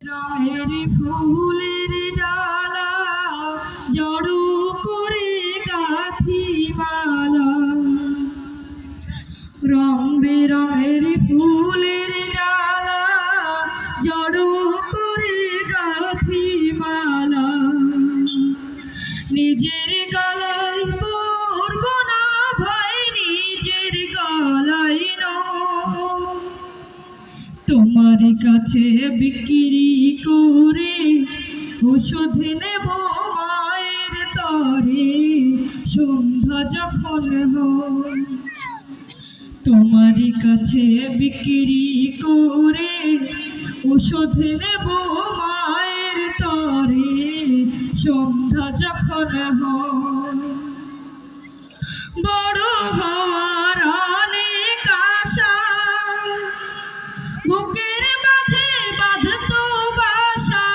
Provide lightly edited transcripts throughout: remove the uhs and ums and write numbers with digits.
রঙের ফুলের ডালা জড়ো করে গাঁথি মালা। রং বেরঙের ফুলের ডালা জড়ো করে গাঁথি মালা। নিজের গলায় পরব না ভাই, নিজের গলায় নয়, তোমার কাছে বিক্রি করে ওষুধ নেব মায়ের তরে সন্ধ্যা যখন হয়। তোমার কাছে বিক্রি করে ওষুধ নেব মায়ের তরে সন্ধ্যা যখন হয়। বড় হওয়ার অনেক আশা বুকের মাঝে বাঁধতো বাসা।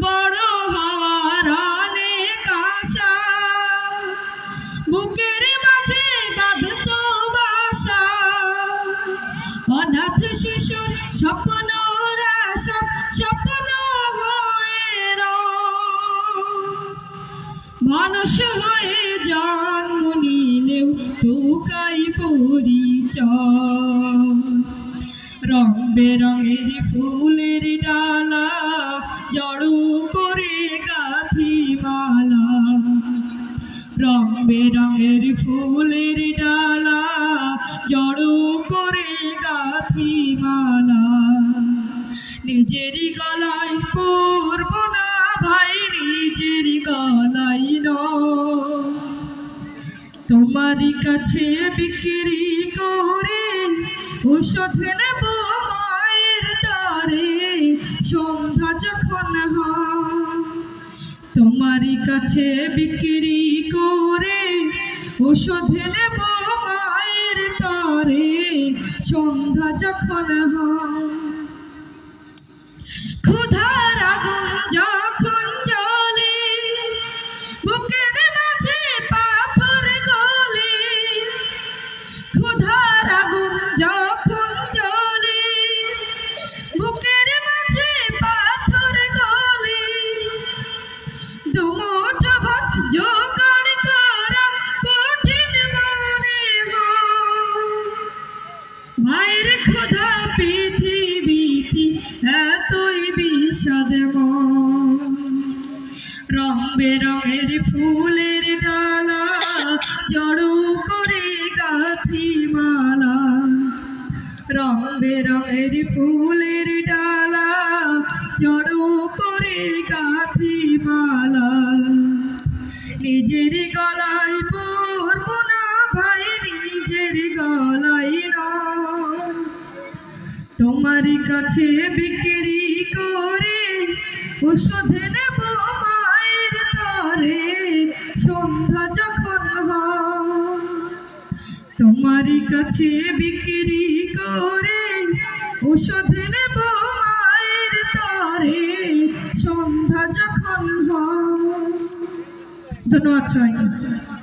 বড় হওয়ার অনেক আশা বুকের মাঝে বাঁধতো বাসা। অনাথ শিশুর স্বপ্নরা সব স্বপ্ন হয়ে মানুষ হয়ে জন্ম নিলেও ঢুকাই পরিচয়। রং বেরঙের ফুলের ডালা জড়ো করে গাঁথি মালা। রং বেরঙের ফুলের ডালা জড়ো করে গাঁথি মালা। নিজের গলায় পরব না ভাই, নিজের গলায় নয়, তোমার কাছে বিক্রি করে ওষুধ নেব মায়ের তরে সন্ধ্যা যখন হয়। তোমার কাছে বিক্রি করে ওষুধ নেব মায়ের তরে সন্ধ্যা যখন হয়। ক্ষুধার আগুন যখন জ্বলে বুকের মাঝে পাথর গলে। ক্ষুধার আগুন যখন জ্বলে বুকের মাঝে পাথর গলে। দুমুঠো ভাত জোগাড় করা কঠিন মনে হয়। মায়ের ক্ষুধা পৃথিবীতে এতই বিষাদময়। রং বেরঙের ফুলের ডালা জড়ো করে গাঁথি মালা। রং বেরঙের ফুলের ডালা জড়ো করে গাঁথি মালা। নিজের গলায় পরব না ভাই, নিজের গলায় নয়, তোমার কাছে বিক্রি করে ওষুধ নেব মায়ের তরে সন্ধ্যা যখন হয়। তোমার কাছে বিক্রি করে ওষুধ নেব মায়ের তরে সন্ধ্যা যখন হয়। ধন্যবাদ সবাইকে।